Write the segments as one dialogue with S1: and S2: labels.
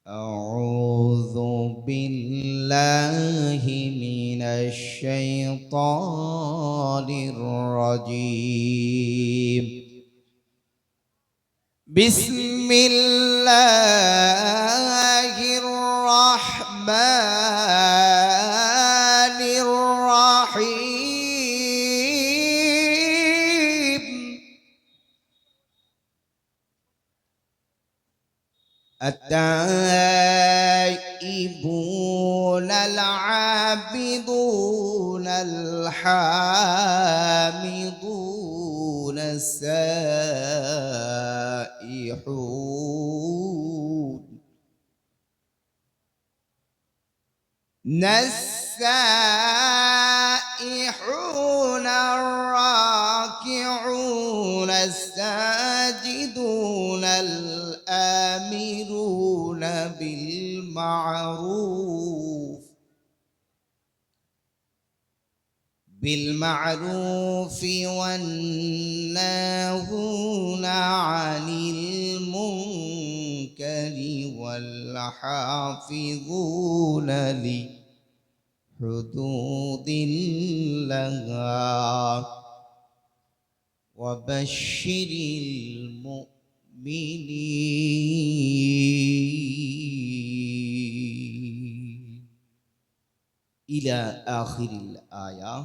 S1: أعوذ بالله من الشيطان الرجيم. بسم الله الرحمن الرحيم. التائبون العابدون الحامدون السائحون السائحون الراكعون الساجدون الآمرون بالمعروف والناهون عن المنكر والحافظون لحدود الله وبشر المؤمنين إلى آخر الآية،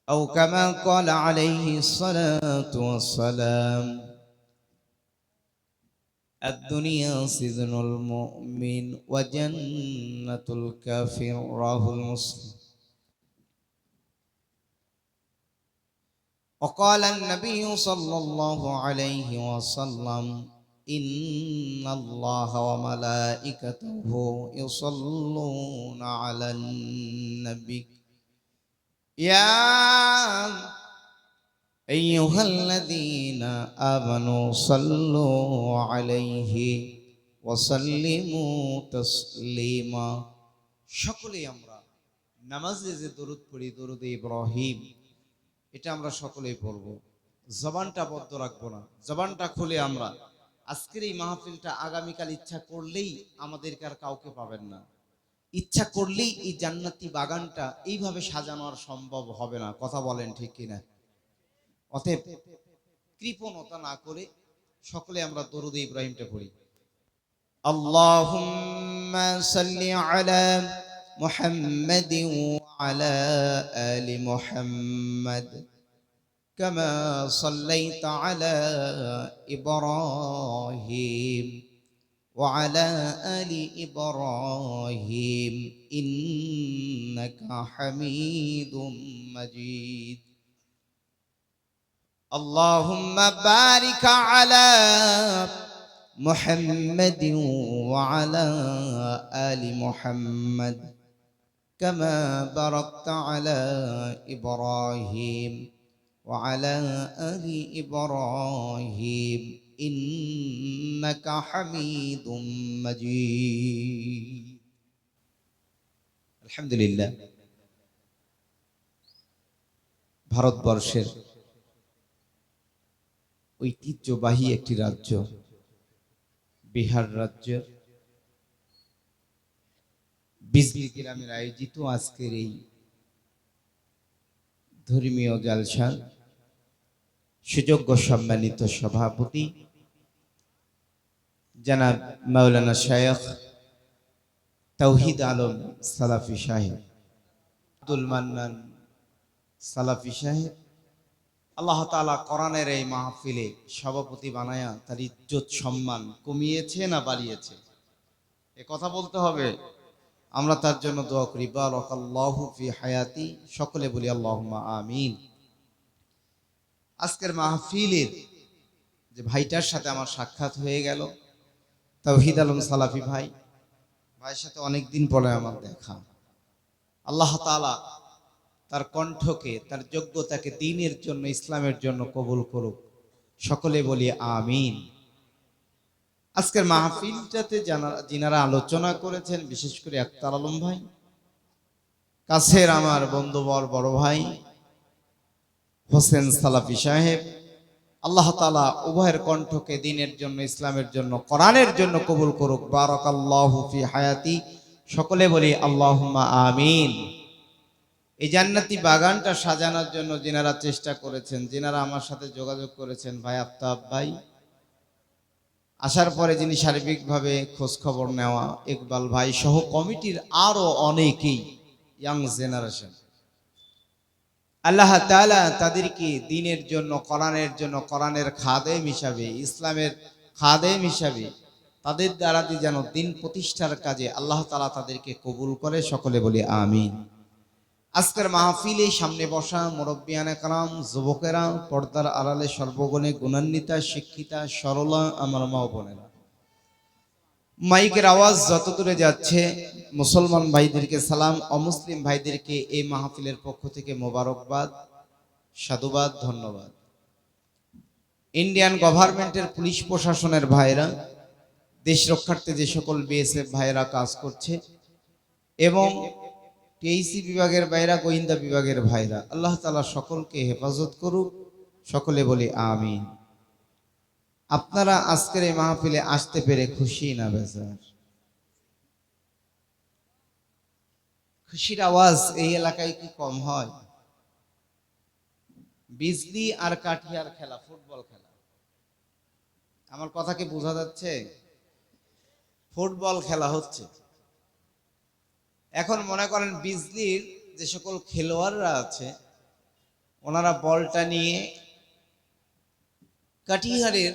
S1: أو كما قال عليه الصلاة والسلام: الدنيا سجن المؤمن وجنة الكافر. رواه مسلم. وقال النبي صلى الله عليه وسلم: إن الله وملائكته يصلون على النبي يا أيها الذين آمنوا صلوا عليه وسلموا تسليما। সকলে আমরা নামাজে যে দরুদ পড়ি, দরুদ ইব্রাহিম, এটা আমরা সকলেই পড়ব। জবানটা বদ্ধ রাখবো না, জবানটা খুলে আমরা আজকের এই মাহফিলটা আগামীকাল ইচ্ছা করলেই আমাদেরকে আর কাউকে পাবেন না। ইচ্ছা করলেই এই জান্নাতি বাগানটা এইভাবে সাজানো আর সম্ভব হবে না। কথা বলেন ঠিক কিনা? অতএব কৃপণতা না করে সকলে আমরা দরুদ ইব্রাহিমটা পড়ি। আল্লাহুম্মা সাল্লি আলা মুহাম্মাদিন ওয়া আলা আলি মুহাম্মাদ কামা সাল্লাইতা আলা ইব্রাহিম وعلى آل إبراهيم إنك حميد مجيد. اللهم بارك على محمد وعلى آل محمد كما باركت على إبراهيم وعلى آل إبراهيم إنك حميد مجيد. الحمد لله. ভারতবর্ষের ঐতিহ্যবাহী একটি রাজ্য বিহার রাজ্যের বিজলি গ্রামের আয়োজিত আজকের এই ধর্মীয় জালসা সুযোগ্য সম্মানিত সভাপতি জনাব মাওলানা শায়খ তাওহীদ আলম সালাফি সাহেব, আব্দুল মান্নান সালাফি সাহেব, আল্লাহ তাআলা কোরআনের এই মাহফিলে সভাপতি বানায়া তার ইজ্জত সম্মান কমিয়েছে না বাড়িয়েছে? এ কথা বলতে হবে। আমরা তার জন্য দোয়া করি। বারাকাল্লাহু ফি হায়াতি। সকলে বলি আল্লাহুম্মা আমিন। আজকের মাহফিলের যে ভাইটার সাথে আমার সাক্ষাৎ হয়ে গেল, তাওহীদ আলম সালাফি ভাইয়ের সাথে অনেকদিন পরে আমার দেখা। আল্লাহ তাআলা তার কণ্ঠকে, তার যোগ্যতাকে দ্বীনের জন্য, ইসলামের জন্য কবুল করুক। সকলে বলি আমিন। আজকের মাহফিলটাতে যিনারা আলোচনা করেছেন, বিশেষ করে আক্তার আলম ভাই, কাছের আমার বন্ধুবর বড় ভাই হোসেন সালাফি সাহেব, আল্লাহ তাআলা উভয়ের কণ্ঠকে দ্বীনের জন্য, ইসলামের জন্য, কোরআনের জন্য কবুল করুক। বারাকাল্লাহু ফি হায়াতি। সকলে বলি আল্লাহুম্মা আমিন। এই জান্নাতি বাগানটা সাজানোর জন্য যিনারা চেষ্টা করেছেন, যিনারা আমার সাথে যোগাযোগ করেছেন, ভাই আফতাব ভাই, আসার পরে যিনি সার্বিকভাবে খোঁজ খবর নেওয়া, ইকবাল ভাই সহ কমিটির আরো অনেকেই, ইয়াং জেনারেশন, আল্লাহ তাআলা তাদেরকে দ্বীনের জন্য, কোরআনের জন্য, কোরআনের খাদেম হিসাবে, ইসলামের খাদেম হিসাবে তাদের দ্বারা যেন দ্বীন প্রতিষ্ঠার কাজে আল্লাহ তাআলা তাদেরকে কবুল করে। সকলে বলি আমিন। আজকের মাহফিলে সামনে বসা মুরব্বিয়ানে কারাম, যুবকেরা, পর্দার আড়ালে সর্বগুণে গুণান্বিতা, শিক্ষিতা, সরলা আমার মা ও বোনেরা, মাইকের আওয়াজ যত দূরে যাচ্ছে মুসলমান ভাইদেরকে সালাম, অমুসলিম ভাইদেরকে এই মাহফিলের পক্ষ থেকে মোবারকবাদ, সাধুবাদ, ধন্যবাদ। ইন্ডিয়ান গভর্নমেন্টের পুলিশ প্রশাসনের ভাইরা, দেশ রক্ষার্থে যে সকল বিএসএফ ভাইরা কাজ করছে, এবং টিএসি বিভাগের ভাইরা, গোয়েন্দা বিভাগের ভাইরা, আল্লাহ তাআলা সকলকে হেফাজত করুক। সকলে বলি আমিন। আপনারা আজকের এই মাহফিলে আসতে পেরে খুশি না বেজার? খুশির আওয়াজ এই এলাকায় কি কম হয়? বিজলি আর কাঠিয়ার খেলা, ফুটবল খেলা, আমার কথা কি বোঝা যাচ্ছে? ফুটবল খেলা হচ্ছে। এখন মনে করেন বিজলির যে সকল খেলোয়াড়রা আছে, ওনারা বলটা নিয়ে কাঠিহারের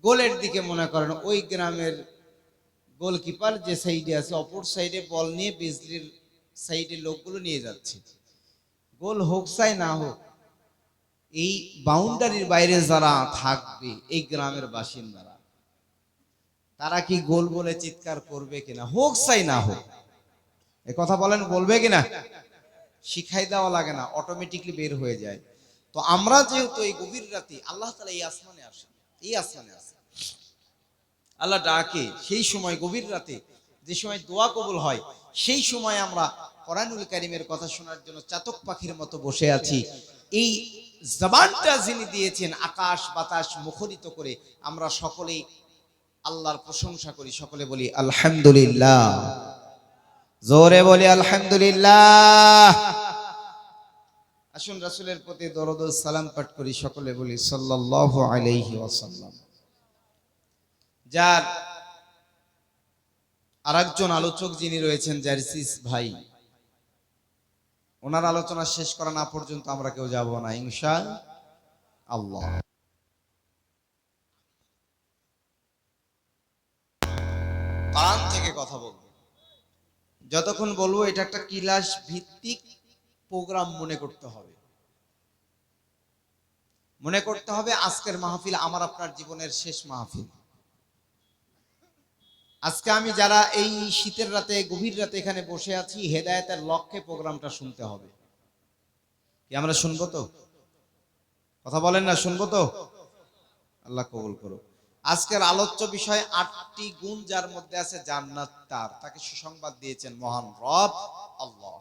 S1: গোলের দিকে, মনে করেন ওই গ্রামের গোলকিপার যে সাইডে আছে, অপর সাইডে বল নিয়ে বিজলির সাইডে লোকগুলো নিয়ে যাচ্ছে। গোল হোক চাই না হোক, এই বাউন্ডারির বাইরে যারা থাকবে, এই গ্রামের বাসিন্দারা, তারা কি গোল বলে চিৎকার করবে কিনা? হোক চাই না হোক, এ কথা বলেন, বলবে কিনা? শিখাই দেওয়া লাগে না, অটোমেটিকলি বের হয়ে যায়। তো আমরা যেহেতু এই গভীর রাতে আল্লাহ তাআলা এই আসমানে আসেন, এই আসমানে আসেন, আল্লাহ ডাকে, সেই সময় গভীর রাতে যে সময় দোয়া কবুল হয়, সেই সময় আমরা কোরআনুল কারীমের কথা শোনার জন্য চাতক পাখির মতো বসে আছি। এই জবানটা যিনি দিয়েছেন আকাশ বাতাস মুখরিত করে, আমরা সকলেই আল্লাহর প্রশংসা করি। সকলে বলি আলহামদুলিল্লাহ, জোরে বলি আলহামদুলিল্লাহ। আসুন রাসূলের প্রতি দরুদ ও সালাম পাঠ করি। সকলে বলি সাল্লাল্লাহু আলাইহি ওয়াসাল্লাম। যার আরেকজন আলোচক যিনি রয়েছেন, জারসিস ভাই, ওনার আলোচনা শেষ করা না পর্যন্ত আমরা কেউ যাব না ইনশাআল্লাহ। কোরআন থেকে কথা বলবো, যতক্ষণ বলবো এটা একটা ক্লাস ভিত্তিক প্রোগ্রাম মনে করতে হবে। মনে করতে হবে আজকের মাহফিল আমার আপনার জীবনের শেষ মাহফিল। আজকে আমি যারা এই শীতের রাতে, গভীর রাতে এখানে বসে আছি, হেদায়েতের লক্ষ্যে প্রোগ্রামটা শুনতে হবে। কি আমরা শুনবো তো? কথা বলেন না, শুনবো তো? আল্লাহ কবুল করুক। আজকের আলোচ্য বিষয় ৮টি গুণ যার মধ্যে আছে জান্নাত তার, তাকে সুসংবাদ দিয়েছেন মহান রব আল্লাহ।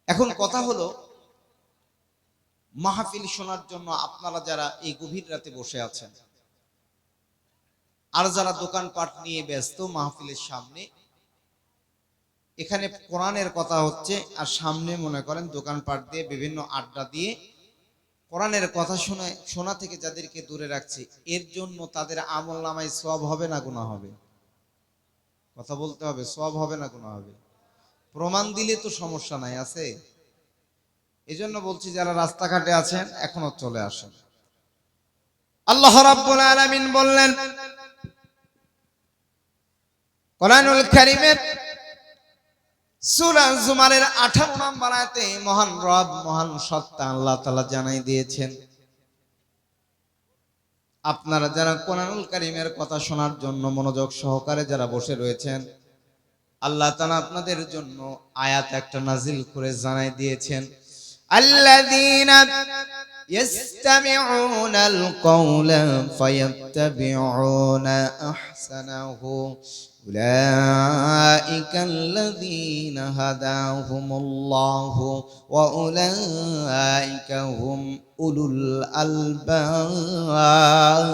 S1: এখন কথা হলো, মাহফিল শোনার জন্য আপনারা যারা এই গভীর রাতে বসে আছেন, আর যারা দোকানপাট নিয়ে ব্যস্ত মাহফিলের সামনে, এখানে কোরআনের কথা হচ্ছে, আর সামনে মনে করেন দোকানপাট দিয়ে বিভিন্ন আড্ডা দিয়ে কোরআনের কথা শোনা থেকে যাদেরকে দূরে রাখছে, এর জন্য তাদের আমলনামায় সওয়াব হবে না গুনাহ হবে? কথা বলতে হবে, সওয়াব হবে না গুনাহ হবে? প্রমাণ দিলে তো সমস্যা নাই, আছে? এজন্য বলছি যারা রাস্তাঘাটে আছেন এখনো চলে আসেন। আল্লাহ রাব্বুল আলামিন বললেন কোরআনুল কারীমের সূরা জুমারের 18 নম্বর আয়াতে মহান রব, মহান সত্তা আল্লাহ তাআলা জানাই দিয়েছেন, আপনারা যারা কোরআনুল কারীমের কথা শোনার জন্য মনোযোগ সহকারে যারা বসে রয়েছেন, আল্লাহ তাআলা আপনাদের জন্য আয়াত একটা নাজিল করে জানাই দিয়েছেন, আল্লাযীনা ইয়াসতামিউনাল কাওলা ফায়াত্তাবিউনা আহসানাহু উলাইকাল্লাযীনা হাদাহুমুল্লাহু ওয়া উলাইকা হুম উলুল আলবাব।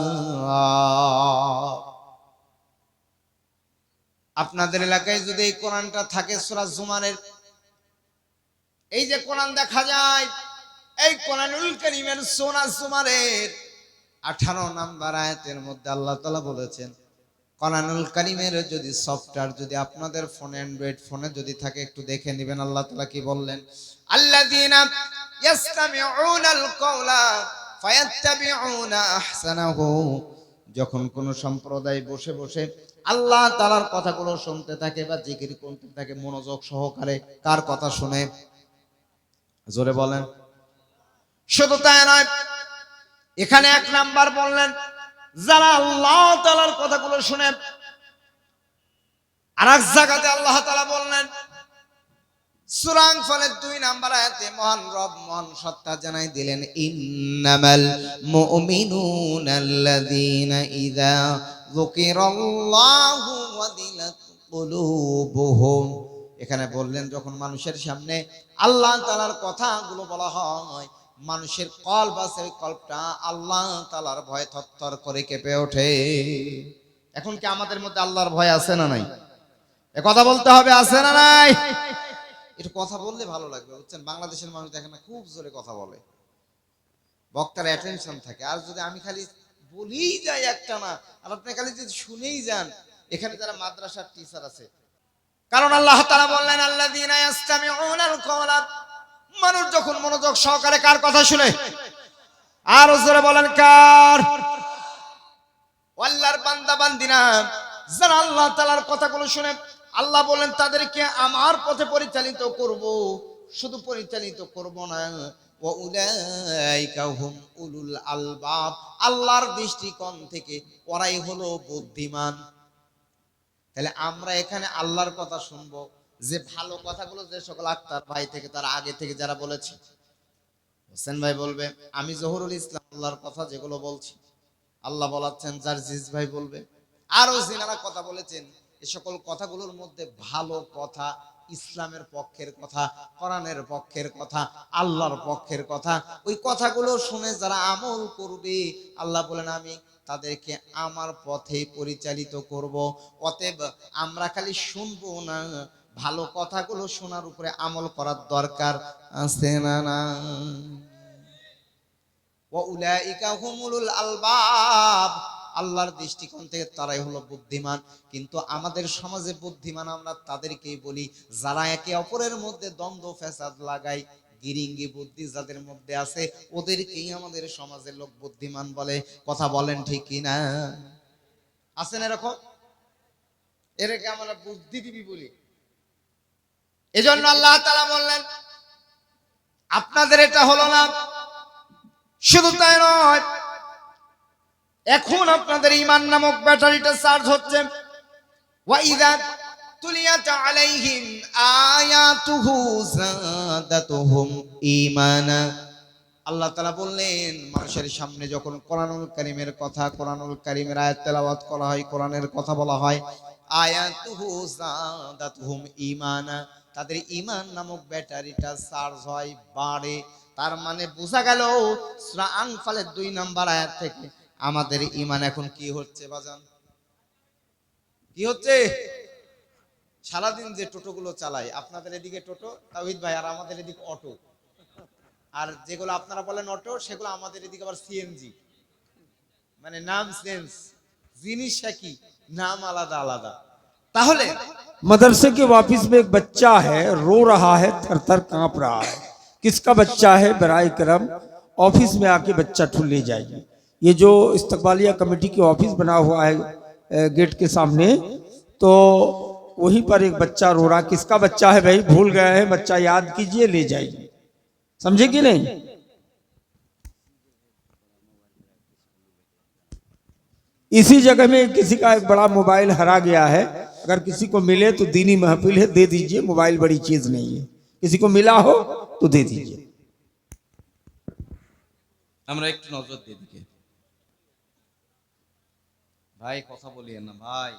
S1: আপনাদের এলাকায় যদি এই কোরআনটা থাকে সূরা জুমারের, এই যে কোরআন দেখা যায়, এই কোরআনুল কারীমের সূরা জুমারের 18 নম্বর আয়াতের মধ্যে আল্লাহ তাআলা বলেছেন, কোরআনুল কারীমের যদি সফটওয়্যার যদি আপনাদের ফোনে, অ্যান্ড্রয়েড ফোনে যদি থাকে, একটু দেখে নেবেন আল্লাহ তাআলা কি বললেন। আল্লাযীনা ইয়াসতামিউনাল কাওলা ফায়াত্তাবিউনা আহসানাহু। যখন কোন সম্প্রদায় বসে বসে আল্লাহ তাআলার কথাগুলো শুনতে থাকে বা জিকির করতে থাকে মনোযোগ সহকারে, কার কথা শুনে? জোরে বলেন। শুধু তাই নয়, এখানে এক নাম্বার বললেন যারা আল্লাহ তাআলার কথাগুলো শুনে। আর এক জায়গাতে আল্লাহ তাআলা বললেন সূরা আনফালের 2 নাম্বার আয়াতে মহান রব মহান সত্তা জানাই দিলেন, ইন্নামাল মুমিনুনাল্লাযীনা ইযা যুকিরাল্লাহু ওয়াজিলাত কুলুবুহুম। এখানে বললেন যখন মানুষের সামনে আল্লাহ তাআলার কথাগুলো বলা হয়, মানুষের কলব আছে, ওই কলবটা আল্লাহ তাআলার ভয়ে থরথর করে কেঁপে ওঠে। এখন কি আমাদের মধ্যে আল্লাহর ভয় আছে না নাই? এ কথা বলতে হবে, আছে না নাই? একটু কথা বললে ভালো লাগবে, বুঝছেন? বাংলাদেশের মানুষ দেখেন না, খুব জোরে কথা বলে, বক্তার অ্যাটেনশন থাকে। আর যদি আমি খালি বলেই যাই একটা না, আর আপনি খালি যদি শুনেই যান, এখানে যারা মাদ্রাসার টিচার আছে, কারণ আল্লাহ তাআলা বললেন আল্লাযীনা ইয়াসতামিউনাল কাওলা, মানুষ যখন মনোযোগ সহকারে কার কথা শুনে? আর জোরে বলেন কার? আল্লাহর বান্দা বান্দিনা যারা আল্লাহ তাআলার কথাগুলো শুনে, আল্লাহ বলেন তাদেরকে আমার পথে পরিচালিত করব। শুধু পরিচালিত করব না, ওয়া উলাইকা হুম উলুল আলবাব, আল্লাহর দৃষ্টিকোণ থেকে ওরাই হলো বুদ্ধিমান। তাহলে আমরা এখানে আল্লাহর কথা শুনবো, যে ভালো কথাগুলো যে সকল আক্তার ভাই থেকে তার আগে থেকে যারা বলেছে, হোসেন ভাই বলবে, আমি জহুরুল ইসলাম আল্লাহর কথা যেগুলো বলছি আল্লাহ বলাচ্ছেন, জার্জিস ভাই বলবে, আরো যিনারা কথা বলেছেন, এই সকল কথাগুলোর মধ্যে ভালো কথা, ইসলামের পক্ষের কথা, কোরআনের পক্ষের কথা, আল্লাহর পক্ষের কথা, ওই কথাগুলো শুনে যারা আমল করবে, আল্লাহ বলেন আমি তাদেরকে আমার পথে পরিচালিত করব। অতএব আমরা খালি শুনবো না, ভালো কথাগুলো শোনার উপরে আমল করার দরকার আছে না না? ওয়া উলাইকা হুমুল আলবাব, আল্লাহর দৃষ্টিকোণ থেকে তারাই হলো বুদ্ধিমান। কিন্তু আমাদের সমাজে বুদ্ধিমান আমরা তাদেরকেই বলি যারা একে অপরের মধ্যে দ্বন্দ্ব ফ্যাসাদ লাগায়, গিরিঙ্গি বুদ্ধি যাদের মধ্যে আছে, ওদেরকেই আমাদের সমাজের লোক বুদ্ধিমান বলে। কথা বলেন ঠিক কিনা? আছেন এরকম? এটাকে আমরা বুদ্ধিজীবী বলি। এজন্য আল্লাহ তাআলা বললেন আপনাদের এটা হলো না। শুধু তাই নয়, এখন আপনাদের ঈমান নামক ব্যাটারিটা চার্জ হচ্ছে। ওয়া ইযা তুলিয়াত আলাইহিম আয়াতুহু যাদাতুহুম ঈমানা। আল্লাহ তাআলা বললেন মানুষের সামনে যখন কোরআনুল কারীমের কথা, কোরআনুল কারীমের আয়াত তেলাওয়াত করা হয়, কোরআনের কথা বলা হয়, আয়াতুহু যাদাতুহুম ঈমানা, তাদের ঈমান নামক ব্যাটারিটা চার্জ হয়, বাড়ে। তার মানে বোঝা গেল সূরা আনফালের 2 নাম্বার আয়াত থেকে আমাদের ঈমান এখন কি হচ্ছে বাজান? কি হচ্ছে? সারাদিন যে টোটোগুলো চালায়, আপনাদের এদিকে টোটো তাওহীদ ভাই, আর আমাদের এদিকে অটো, আর যেগুলো আপনারা বলেন অটো সেগুলো আমাদের এদিকে আবার সিএনজি, মানে নাম চেঞ্জ, জিনিস একই, নাম আলাদা আলাদা। তাহলে
S2: मदरसे के वापिस में एक बच्चा है, रो रहा है, थर थर कांप रहा है। किसका बच्चा है? बराए करम ऑफिस में आके बच्चा ठुल ले जाइए। ये जो इस्तकबालिया कमेटी की ऑफिस बना हुआ है गेट के सामने, तो वहीं पर एक बच्चा रो रहा। किसका बच्चा है भाई? भूल गए हैं, बच्चा याद कीजिए, ले जाइए। समझे कि नहीं? इसी जगह में किसी का एक बड़ा मोबाइल हरा गया है। अगर किसी को मिले तो दीनी महफिल है, दे दीजिए। मोबाइल बड़ी चीज नहीं है, किसी को मिला हो तो दे दीजिए।
S1: আমরা একটু নজর দিই দিকে। ভাই কথা বলিয়েন না ভাই।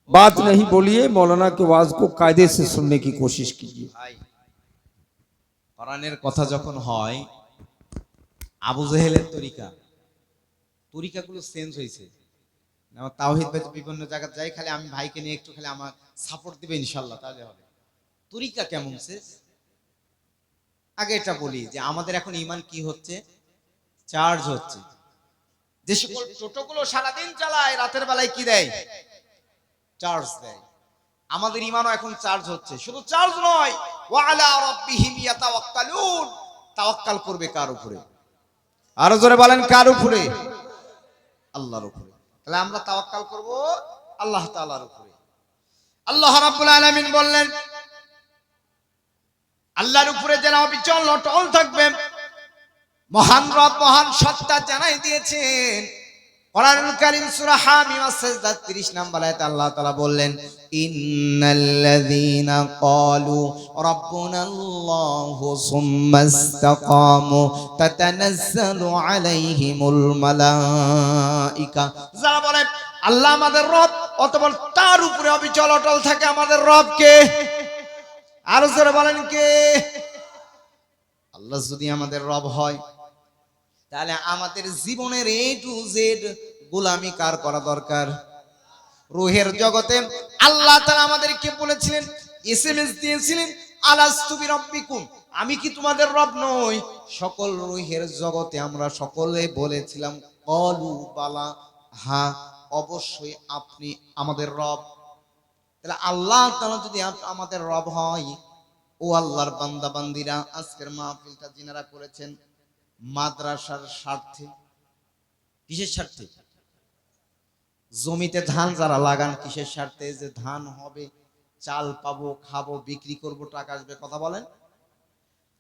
S2: बात नहीं बोलिए, मौलाना के वाज को कायदे से सुनने की कोशिश कीजिए।
S1: ভাই কোরআনের কথা যখন হয়, আবু জেহেলের তরিকাগুলো চেঞ্জ হয়েছে। আমার তাওহীদ ভাই বিভিন্ন জায়গায় যাই, খালি আমি ভাইকে নিয়ে একটু খালি আমার সাপোর্ট দিবে ইনশাল্লাহ, তাহলে হবে। তরিকা কেমন শেষ, আগে এটা বলি যে আমাদের এখন ঈমান কি হচ্ছে, চার্জ হচ্ছে। যে সকল টোটোগুলো সারাদিন চালায়, রাতের বেলায় কি দেয়, চার্জ দেয়। আমাদের ঈমানও এখন চার্জ হচ্ছে। শুধু চার্জ নয়, ওয়া আলা রাব্বিহিম ইয়াতাওয়াক্কালুন, তাওয়াক্কাল করবে কার উপরে? আরো জোরে বলেন, কার উপরে? আল্লাহর উপরে। তাহলে আমরা তাওয়াক্কাল করব আল্লাহ তাআলার উপরে। আল্লাহ রাব্বুল আলামিন বললেন, আল্লাহর উপরে যারা অবিচল অটল থাকবে, মহান রব মহান সত্তা জানাই দিয়েছেন। কোরআনুল কারীম সূরা হামিম সাজদা 30 নম্বর আয়াতে আল্লাহ তাআলা বললেন, ইন্নাল্লাযীনা ক্বালু রাব্বুনাল্লাহু সুম্মা ইসতাকামু তাতানাজ্জালু আলাইহিমুল মালায়েকা। যারা বলে আল্লাহ আমাদের রব, অতঃপর তার উপরে অবিচল অটল থাকে আমাদের রব কে? আরো জোরে বলেন কে? আল্লাহ যদি আমাদের রব হয়, তাহলে আমাদের জীবনের এ টু জেড গোলামি কার করা দরকার? রূহের জগতে আল্লাহ তাআলা আমাদেরকে বলেছিলেন, এসএমএস দিয়েছিলেন, আলাস্তু বিরাব্বিকুম, আমি কি তোমাদের রব নই? সকল রূহের জগতে আমরা সকলে বলেছিলাম, ক্বালু বালা, হ্যাঁ অবশ্যই আপনি আমাদের রব। তাহলে আল্লাহ তাআলা যদি আমাদের রব হয়, ও আল্লাহর বান্দা বান্দিরা, আজকের মাহফিলটা যিনারা করেছেন মাদ্রাসার স্বার্থে, কিসের স্বার্থে? জমিতে ধান যারা লাগান কিসের স্বার্থে? যে ধান হবে, চাল পাবো, খাবো, বিক্রি করব, টাকা আসবে। কথা বলেন।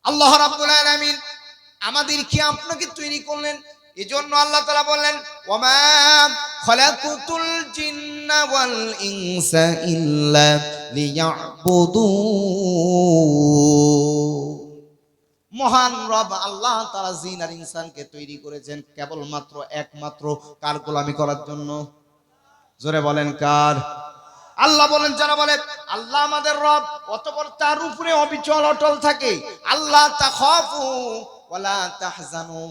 S1: আল্লাহ রাব্বুল আলামিন আমাদেরকে আপনাকে তৈরি করলেন, এজন্য আল্লাহ তাআলা বললেন, ওয়ামা খালাকুতুল জিন্না ওয়াল ইনসা ইল্লা লিয়াবুদুন। মহান রব আল্লাহ তাআলা জিন আর ইনসানকে তৈরি করেছেন কেবলমাত্র একমাত্র কার গোলামি করার জন্য? জোরে বলেন, কার? আল্লাহ বলেন, যারা বলে আল্লাহ আমাদের রব, অতঃপর তার উপরে অবিচল অটল থাকে, আল্লাহ তাখাফু ওয়ালা তাহজানু।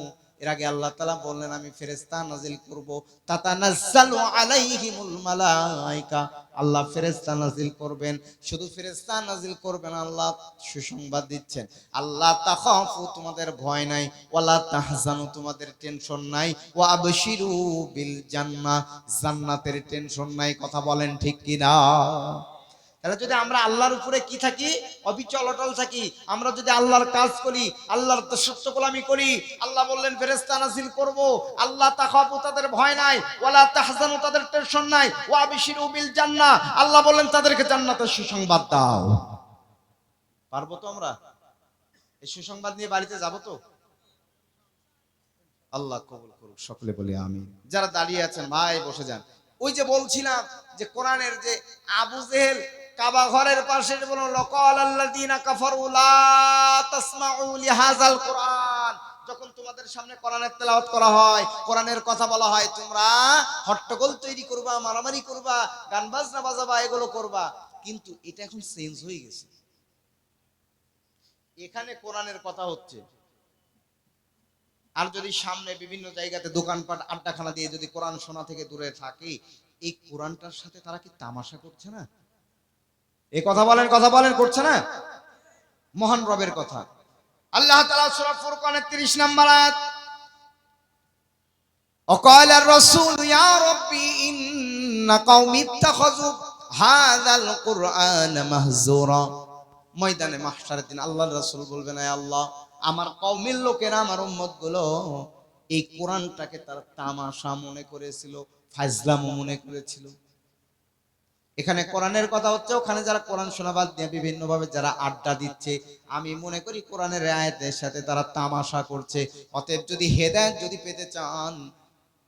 S1: এর আগে আল্লাহ তাআলা বললেন, আমি ফেরেশতা নাজিল করব, তাতানাজ্জালু আলাইহিমুল মালায়েকা। আল্লাহ ফেরেশতা নাজিল করবেন। শুধু ফেরেশতা নাজিল করবেন, আল্লাহ সুসংবাদ দিচ্ছেন, আল্লাহ তাখাফু, তোমাদের ভয় নাই, ওয়ালা তাহজানু, তোমাদের টেনশন নাই, ওয়া আবশিরু বিল জান্নাহ, জান্নাতের টেনশন নাই। কথা বলেন ঠিক কি না? তাহলে যদি আমরা আল্লাহর উপরে কি থাকি, অবিচল অটল থাকি, আমরা যদি আল্লাহর কাজ করি, আল্লাহর সত্য গোলামি করি, আল্লাহ বললেন ফেরেশতা নাজিল করব, আল্লাহ তাখাফু, তাদের ভয় নাই, ওয়ালা তাহজানু, তাদের টেনশন নাই, ওয়া আবশিরু বিল জান্নাহ, আল্লাহ বললেন তাদেরকে জান্নাতের সুসংবাদ দাও। পারবো তো আমরা এই সুসংবাদ নিয়ে বাড়িতে যাব তো? আল্লাহ কবুল করুক, সকলে বলি আমিন। যারা দাঁড়িয়ে আছেন ভাই বসে যান। ওই যে বলছিলাম যে কোরআনের যে আবু জেহেল কাবা ঘরের পাশে বলল, লাকাল আল্লাযীনা কাফারু লা তাসমাউ লিহাযাল কোরআন, যখন তোমাদের সামনে কোরআনের তেলাওয়াত করা হয়, কোরআনের কথা বলা হয়, তোমরা হট্টগোল তৈরি করবা, মারামারি করবা, গান বাজনা বাজাবা, এগুলো করবা। কিন্তু এটা এখন চেঞ্জ হয়ে গেছে। এখানে কোরআনের কথা হচ্ছে, আর যদি সামনে বিভিন্ন জায়গাতে দোকানপাট আড্ডাখানা দিয়ে যদি কোরআন শোনা থেকে দূরে থাকে, এই কোরআনটার সাথে তারা কি তামাশা করছে না? এই কথা বলেন, কথা বলেন, করছে না? মহান রবের কথা আল্লাহ তাআলা সূরা ফুরকানের 30 নম্বর আয়াত, وقال الرسول يا ربي إن قومي اتخذوا هذا القرآن مهجورا। ময়দানে মাহশারের দিন আল্লাহর রাসূল বলবেন, হে আল্লাহ, আমার কওমের লোকেরা, আমার উম্মত গুলো এই কোরআনটাকে তারা তামাশা মনে করেছিল, ফাজলামো মনে করেছিল। এখানে কোরআনের কথা হচ্ছে, ওখানে যারা কোরআন শোনাবাদ দিয়ে বিভিন্ন ভাবে যারা আড্ডা দিচ্ছে, আমি মনে করি কোরআনের আয়াতের সাথে তারা তামাশা করছে। অতএব যদি হেদায়েত যদি পেতে চান,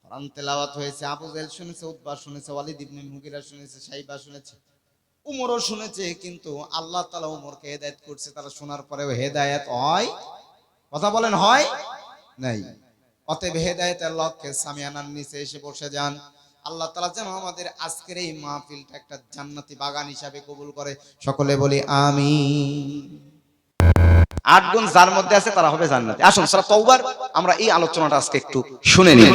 S1: কোরআন তেলাওয়াত হয়েছে, আবু জেহেল শুনেছে, উতবা শুনেছে, ওয়ালিদ ইবনে মুগীরা শুনেছে, সাইবা শুনেছে, উমরও শুনেছে, কিন্তু আল্লাহ তাআলা উমরকে হেদায়েত করছে, তারা শোনার পরেও হেদায়েত হয়? কথা বলেন, হয় নাই? অতএব হেদায়েতের লক্ষ্যে সামিয়ানার নিচে এসে বসে যান। আল্লাহ তাআলা যেন আমাদের আজকের এই মাহফিলটা একটা জান্নাতি বাগান হিসাবে কবুল করে, সকলে বলি আমিন। 8 গুণ যার মধ্যে আছে তারা হবে জান্নাতি। আসুন সূরা তাওবার আমরা এই আলোচনাটা আজকে একটু শুনে নিই।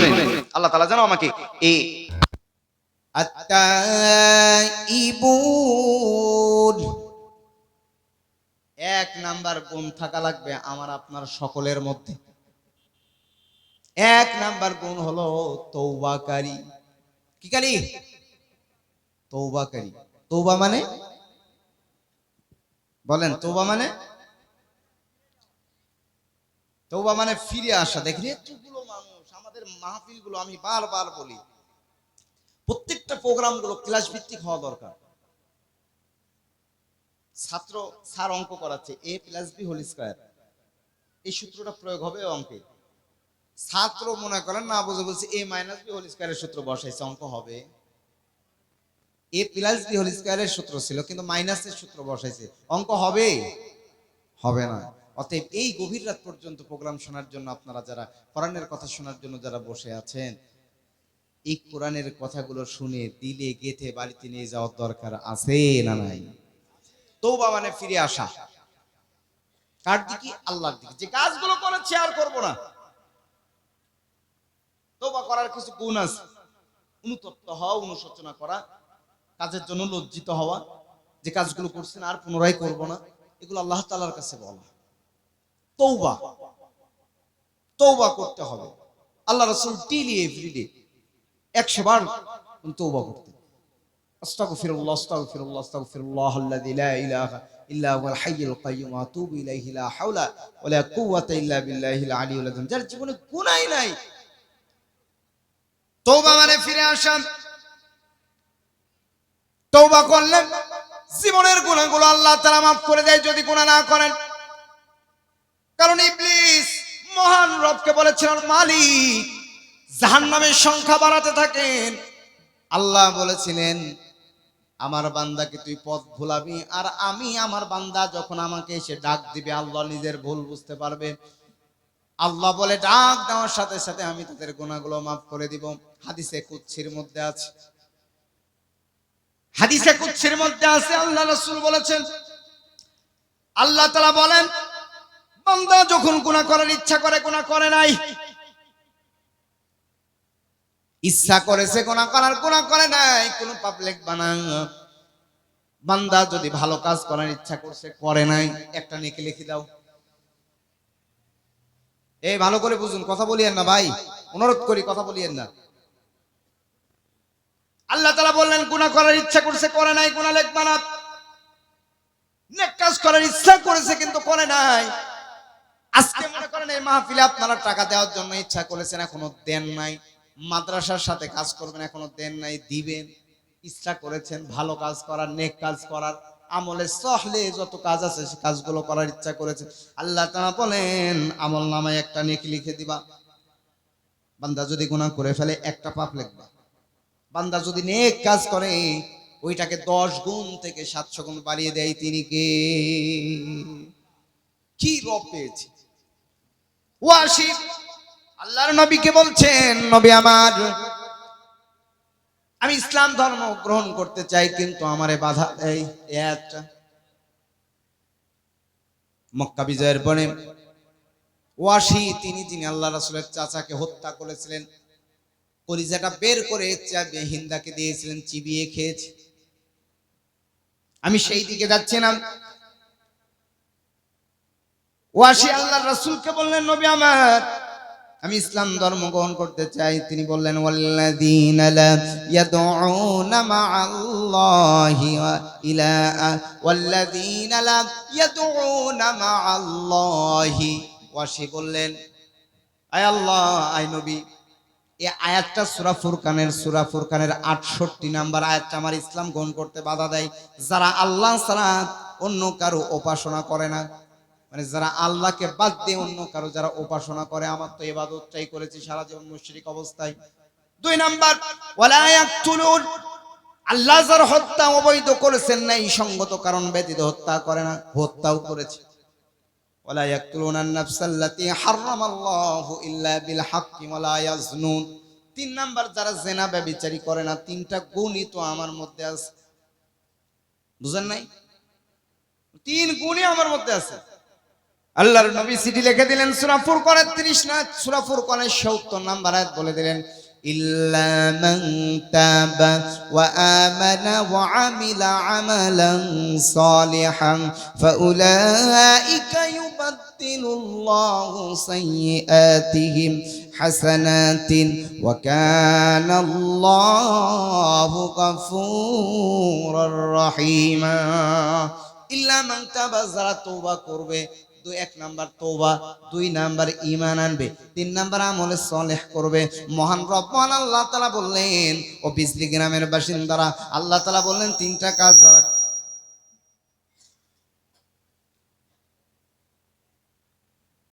S1: আল্লাহ তাআলা যেন আমাকে এই আত্তাইবুন 1 নাম্বার গুণ থাকা লাগবে আমার আপনার সকলের মধ্যে। 1 নাম্বার গুণ হলো তওবাকারী। কি কারী? তওবাকারী। তওবা মানে বলেন, তওবা মানে? তওবা মানে ফিরে আসা। দেখেন এতগুলো মানুষ, আমাদের মাহফিলগুলো আমি বারবার বলি, প্রত্যেকটা প্রোগ্রামগুলো ক্লাস ভিত্তিক হওয়া দরকার। ছাত্র স্যার অঙ্ক করাচ্ছে a + b হোল স্কয়ার, এই সূত্রটা প্রয়োগ হবে অঙ্কে। ছাত্র মনে করেন না বুঝে বলছে a - b হোল স্কয়ারের সূত্র বসাইছে, অঙ্ক হবে? a + b হোল স্কয়ারের সূত্র ছিল কিন্তু মাইনাসের সূত্র বসাইছে, অঙ্ক হবে? হবে না। অতএব এই গভীর রাত পর্যন্ত প্রোগ্রাম শোনার জন্য আপনারা যারা কোরআনের কথা শোনার জন্য যারা বসে আছেন, এই কোরআনের কথাগুলো শুনে দিলে গেথে বাড়িতে নিয়ে যাওয়ার দরকার আছে না নাই? তওবা মানে ফিরে আসা। কার দিকে? আল্লাহর দিকে। যে কাজগুলো করেছি আর করব না। তওবা করার কিছু গুণ আছে। অনুতপ্ত হওয়া, অনুশোচনা করা, কাজের জন্য লজ্জিত হওয়া, যে কাজগুলো করছেন আর পুনরায় করব না, এগুলো আল্লাহ তাআলার কাছে বলা তওবা। তওবা করতে হবে। আল্লাহ রাসূল ডেইলি এভরিডে 100 বার তওবা করতেন। আস্তাগফিরুল্লাহ আস্তাগফিরুল্লাহ আস্তাগফিরুল্লাহাল্লাযী লা ইলাহা ইল্লা হুয়াল হাইয়ুল কাইয়্যুম ওয়া আতুবু ইলাইহি লা হাওলা ওয়া লা কুওয়াতা ইল্লা বিল্লাহিল আলিয়্যিল আযীম। যার জীবনে গুনাহ নাই, তওবা মানে ফিরে আসা। তওবা করলে জীবনের গুনাহগুলো আল্লাহ তাআলা মাফ করে দেয় যদি গুনাহ না করেন। কারণ ইবলিস মহান রবকে বলেছিলেন, মালিক জাহান্নামের সংখ্যা বাড়াতে থাকেন। আল্লাহ বলেছিলেন, আমার বান্দাকে তুই পথ ভুলাবি, আর আমি আমার বান্দা যখন আমাকে এসে ডাক দিবে আল্লাহ নিজের ভুল বুঝতে পারবে। আল্লাহ বলে ডাক দেওয়ার সাথে সাথে আমি তাদের গুনাহগুলো মাফ করে দিব। হাদিসে কুদসির মধ্যে আছে, হাদিসে কুদসির মধ্যে আছে, আল্লাহ রাসূল বলেছেন, আল্লাহ তাআলা বলেন, বান্দা যখন গুনাহ করার ইচ্ছা করে গুনাহ করে নাই, ইচ্ছা করেছে গুনাহ করার, গুনাহ করে নাই, কোন পাপ লিখবা না। বান্দা যদি ভালো কাজ করার ইচ্ছা করছে করে নাই, একটা নেকি লিখে দাও। এই ভালো করে বুঝুন, কথা বলিয়েন না ভাই, অনুরোধ করি কথা বলিয়েন না। আল্লাহ তাআলা বললেন গুনাহ করার ইচ্ছা করছে করে নাই, গুনাহ লিখবা না। নেক কাজ করার ইচ্ছা করেছে কিন্তু করে নাই। আজকে মনে করেন এই মাহফিলে আপনারা টাকা দেওয়ার জন্য ইচ্ছা করেছেন, এখনো দেন নাই। মাদ্রাসার সাথে কাজ করবেন, এখনো দেন নাই, দিবেন। ইচ্ছা করেছেন ভালো কাজ করার, নেক কাজ করার, আমলে সহলে যত কাজ আছে সে কাজগুলো করার ইচ্ছা করেছেন। আল্লাহ তাআলা বলেন আমল নামায় একটা নেকি লিখে দিবা। বান্দা যদি গুনাহ করে ফেলে একটা পাপ লিখবা। বান্দা যদি নেক কাজ করে ওইটাকে 10 গুণ থেকে 700 গুণ বাড়িয়ে দেয় তিনি কে? কি রব পেয়েছে? ওয়াসি আল্লাহর নবীকে বলছেন, নবী আমার, আমি ইসলাম ধর্ম গ্রহণ করতে চাই কিন্তু আমারে বাধা দেয় একটা। মক্কা বিজয়ের পরে ওয়াসি তিনি যিনি আল্লাহ রাসূলের চাচাকে হত্যা করেছিলেন, কলিজাটা বের করে হিন্দাকে দিয়েছিলেন, চিবিয়ে খেয়েছে। আমি সেই দিকে যাচ্ছিলাম, ওয়াসি আল্লাহর রাসূলকে বললেন, নবী আমার, আমি ইসলাম ধর্ম গ্রহণ করতে চাই। তিনি বললেন, ওয়াল্লাযীনা লা ইয়াদউনা মা'আল্লাহি ইলাহা ওয়াল্লাযীনা লা ইয়াদউনা মা'আল্লাহি। ওয়াসি বললেন, আয় আল্লাহ, আয় নবী, এই আয়াতটা সূরা ফুরকানের 68 নাম্বার আয়াতটা আমার ইসলাম গ্রহণ করতে বাধা দেয়। যারা আল্লাহ ছাড়া অন্য কারো উপাসনা করে না, মানে যারা আল্লাহকে বাদ দিয়ে অন্য কারো যারা উপাসনা করে, আমার তো ইবাদতটাই করেছি সারা জীবন মুশরিক অবস্থায়। 2 নাম্বার, ওয়ালা ইয়াকতুলুন, আল্লাহ যার হত্যা অবৈধ করেছেন না, এই সঙ্গত কারণ ব্যতীত হত্যা করে না, হত্যাও করেছে। ওয়ালা ইয়াকতুলুনান নাফসাল্লাতী হারামাল্লাহু ইল্লা বিল হাক্কি ওয়ালা ইয়াজনুন, তিন নাম্বার যারা জেনা ব্যভিচারী করে না, তিনটা গুণই তো আমার মধ্যে আছে। বুঝেন নাই? তিন গুণই আমার মধ্যে আছে। আল্লাহর নবী চিঠি লিখে দিলেন, সূরা ফুরকানের 30 না সূরা ফুরকানের 70 নাম্বার আয়াত বলে দিলেন, ইল্লা মান তাবা ওয়া আমানা ওয়া আমিলা আমালান সালিহান ফাউলাইকা ইউবাদদিলুল্লাহু সাইয়্যাতিহিম হাসানাতিন ওয়া কানাল্লাহু গফুরুর রহিমা। ইল্লা মান তাবা, যারা তওবা করবে, এক নাম্বার তওবা, দুই নাম্বার ঈমান আনবে, তিন নাম্বার আমলে সালেহ করবে। মহান রব্বুল আল্লাহ তাআলা বললেন, ও বিজলি গ্রামের বাসিন্দারা, আল্লাহ তাআলা বললেন তিনটা কাজ যারা